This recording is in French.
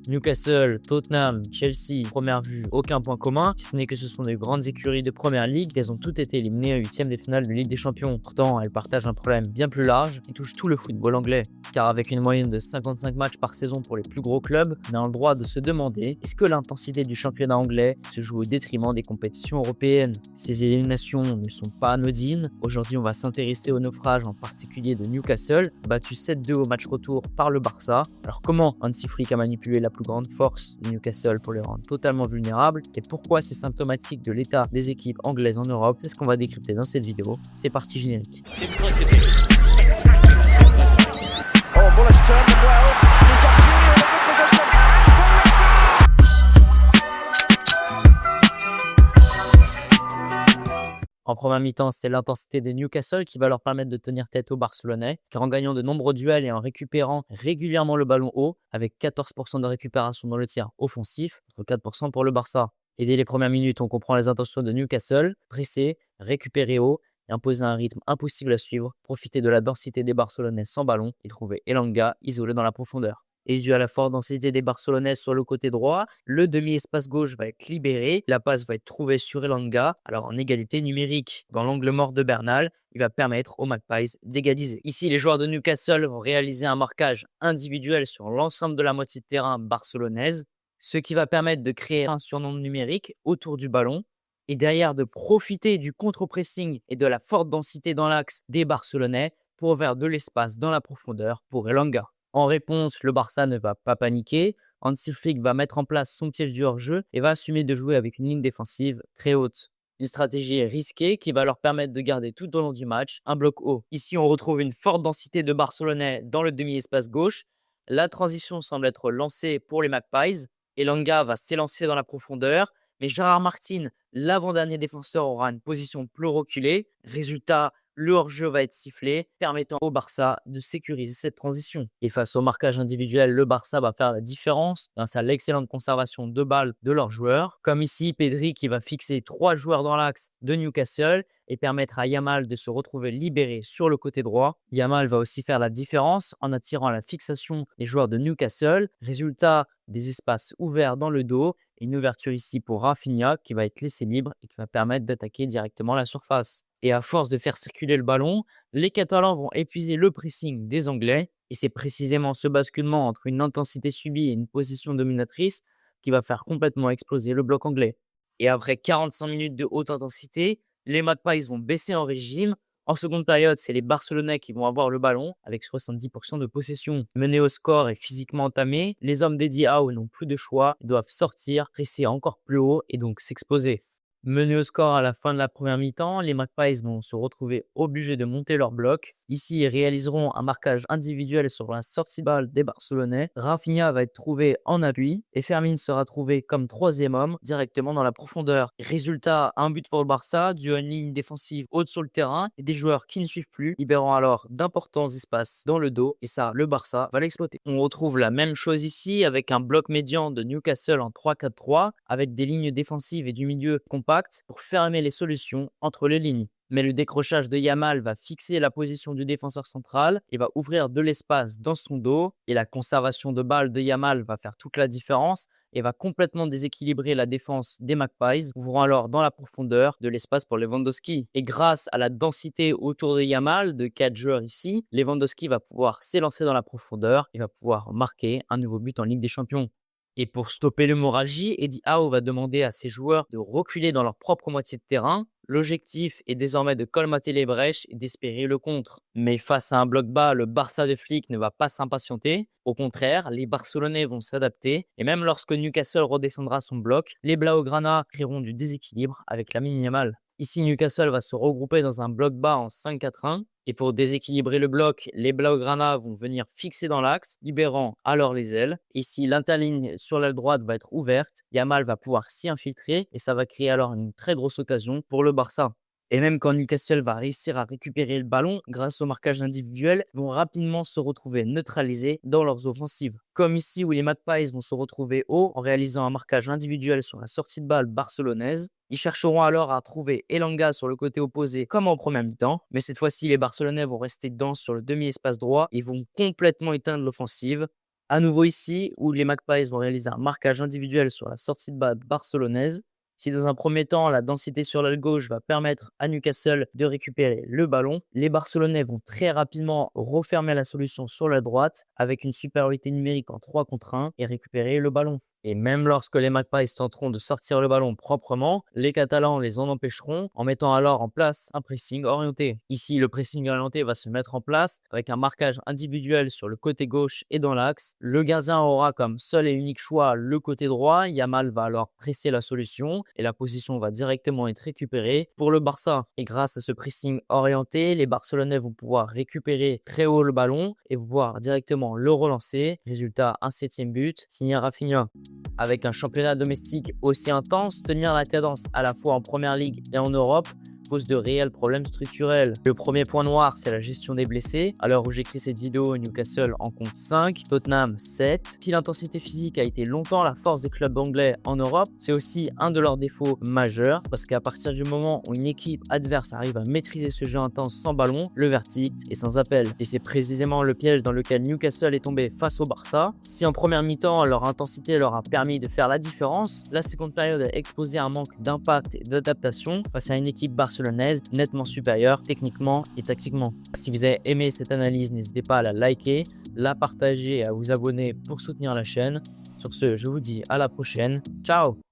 Newcastle, Tottenham, Chelsea, première vue, aucun point commun, si ce n'est que ce sont des grandes écuries de première ligue. Elles ont toutes été éliminées en huitième des finales de Ligue des Champions. Pourtant, elles partagent un problème bien plus large qui touche tout le football anglais. Car avec une moyenne de 55 matchs par saison pour les plus gros clubs, on a le droit de se demander est-ce que l'intensité du championnat anglais se joue au détriment des compétitions européennes. Ces éliminations ne sont pas anodines. Aujourd'hui, on va s'intéresser au naufrage en particulier de Newcastle, battu 7-2 au match retour par le Barça. Alors comment Hansi Flick a manipulé la plus grande force de Newcastle pour les rendre totalement vulnérables et pourquoi c'est symptomatique de l'état des équipes anglaises en Europe? C'est ce qu'on va décrypter dans cette vidéo. C'est parti générique. En première mi-temps, c'est l'intensité des Newcastle qui va leur permettre de tenir tête aux Barcelonais, car en gagnant de nombreux duels et en récupérant régulièrement le ballon haut, avec 14% de récupération dans le tiers offensif, contre 4% pour le Barça. Et dès les premières minutes, on comprend les intentions de Newcastle, presser, récupérer haut et imposer un rythme impossible à suivre, profiter de la densité des Barcelonais sans ballon et trouver Elanga isolé dans la profondeur. Et dû à la forte densité des Barcelonais sur le côté droit, le demi-espace gauche va être libéré, la passe va être trouvée sur Elanga, alors en égalité numérique. Dans l'angle mort de Bernal, il va permettre aux Magpies d'égaliser. Ici, les joueurs de Newcastle vont réaliser un marquage individuel sur l'ensemble de la moitié de terrain barcelonaise, ce qui va permettre de créer un surnombre numérique autour du ballon, et derrière de profiter du contre-pressing et de la forte densité dans l'axe des Barcelonais pour ouvrir de l'espace dans la profondeur pour Elanga. En réponse, le Barça ne va pas paniquer. Hansi Flick va mettre en place son piège du hors-jeu et va assumer de jouer avec une ligne défensive très haute. Une stratégie risquée qui va leur permettre de garder tout au long du match un bloc haut. Ici, on retrouve une forte densité de Barcelonais dans le demi-espace gauche. La transition semble être lancée pour les Magpies. Elanga va s'élancer dans la profondeur, mais Gérard Martin, l'avant-dernier défenseur, aura une position plus reculée. Résultat, le hors-jeu va être sifflé, permettant au Barça de sécuriser cette transition. Et face au marquage individuel, le Barça va faire la différence grâce à l'excellente conservation de balles de leurs joueurs. Comme ici, Pedri qui va fixer 3 joueurs dans l'axe de Newcastle et permettre à Yamal de se retrouver libéré sur le côté droit. Yamal va aussi faire la différence en attirant la fixation des joueurs de Newcastle. Résultat, des espaces ouverts dans le dos et une ouverture ici pour Rafinha qui va être laissé libre et qui va permettre d'attaquer directement la surface. Et à force de faire circuler le ballon, les Catalans vont épuiser le pressing des Anglais. Et c'est précisément ce basculement entre une intensité subie et une position dominatrice qui va faire complètement exploser le bloc anglais. Et après 45 minutes de haute intensité, les Magpies vont baisser en régime. En seconde période, c'est les Barcelonais qui vont avoir le ballon avec 70% de possession. Menés au score et physiquement entamés, les hommes d'Eddie Howe n'ont plus de choix. Ils doivent sortir, presser encore plus haut et donc s'exposer. Menés au score à la fin de la première mi-temps, les Magpies vont se retrouver obligés de monter leur bloc. Ici, ils réaliseront un marquage individuel sur la sortie de balle des Barcelonais. Rafinha va être trouvé en appui et Fermin sera trouvé comme troisième homme directement dans la profondeur. Résultat, un but pour le Barça, dû à une ligne défensive haute sur le terrain et des joueurs qui ne suivent plus, libérant alors d'importants espaces dans le dos. Et ça, le Barça va l'exploiter. On retrouve la même chose ici avec un bloc médian de Newcastle en 3-4-3 avec des lignes défensives et du milieu compact pour fermer les solutions entre les lignes. Mais le décrochage de Yamal va fixer la position du défenseur central et va ouvrir de l'espace dans son dos. Et la conservation de balle de Yamal va faire toute la différence et va complètement déséquilibrer la défense des Magpies, ouvrant alors dans la profondeur de l'espace pour Lewandowski. Et grâce à la densité autour de Yamal, de 4 joueurs ici, Lewandowski va pouvoir s'élancer dans la profondeur et va pouvoir marquer un nouveau but en Ligue des Champions. Et pour stopper l'hémorragie, Eddie Howe va demander à ses joueurs de reculer dans leur propre moitié de terrain. L'objectif est désormais de colmater les brèches et d'espérer le contre. Mais face à un bloc bas, le Barça de Flick ne va pas s'impatienter. Au contraire, les Barcelonais vont s'adapter. Et même lorsque Newcastle redescendra son bloc, les Blaugrana créeront du déséquilibre avec Lamine Yamal. Ici, Newcastle va se regrouper dans un bloc bas en 5-4-1. Et pour déséquilibrer le bloc, les Blaugrana vont venir fixer dans l'axe, libérant alors les ailes. Ici, l'interligne sur l'aile droite va être ouverte. Yamal va pouvoir s'y infiltrer et ça va créer alors une très grosse occasion pour le Barça. Et même quand Newcastle va réussir à récupérer le ballon grâce au marquage individuel, ils vont rapidement se retrouver neutralisés dans leurs offensives. Comme ici où les Magpies vont se retrouver haut en réalisant un marquage individuel sur la sortie de balle barcelonaise. Ils chercheront alors à trouver Elanga sur le côté opposé comme en première mi-temps, mais cette fois-ci les Barcelonais vont rester denses sur le demi-espace droit et vont complètement éteindre l'offensive. À nouveau ici, où les Magpies vont réaliser un marquage individuel sur la sortie de balle barcelonaise. Si dans un premier temps, la densité sur l'aile gauche va permettre à Newcastle de récupérer le ballon, les Barcelonais vont très rapidement refermer la solution sur la droite avec une supériorité numérique en 3 contre 1 et récupérer le ballon. Et même lorsque les Magpies tenteront de sortir le ballon proprement, les Catalans les en empêcheront en mettant alors en place un pressing orienté. Ici, le pressing orienté va se mettre en place avec un marquage individuel sur le côté gauche et dans l'axe. Le gardien aura comme seul et unique choix le côté droit. Yamal va alors presser la solution et la position va directement être récupérée pour le Barça. Et grâce à ce pressing orienté, les Barcelonais vont pouvoir récupérer très haut le ballon et vont pouvoir directement le relancer. Résultat, un 7e but, signé Rafinha. Avec un championnat domestique aussi intense, tenir la cadence à la fois en Première Ligue et en Europe pose de réels problèmes structurels. Le premier point noir, c'est la gestion des blessés. À l'heure où j'écris cette vidéo, Newcastle en compte 5, Tottenham 7. Si l'intensité physique a été longtemps la force des clubs anglais en Europe, c'est aussi un de leurs défauts majeurs parce qu'à partir du moment où une équipe adverse arrive à maîtriser ce jeu intense sans ballon, le verdict est sans appel. Et c'est précisément le piège dans lequel Newcastle est tombé face au Barça. Si en première mi-temps, leur intensité leur a permis de faire la différence, la seconde période a exposé un manque d'impact et d'adaptation face à une équipe barcelonaise nettement supérieure techniquement et tactiquement. Si vous avez aimé cette analyse, n'hésitez pas à la liker, la partager et à vous abonner pour soutenir la chaîne. Sur ce, je vous dis à la prochaine. Ciao!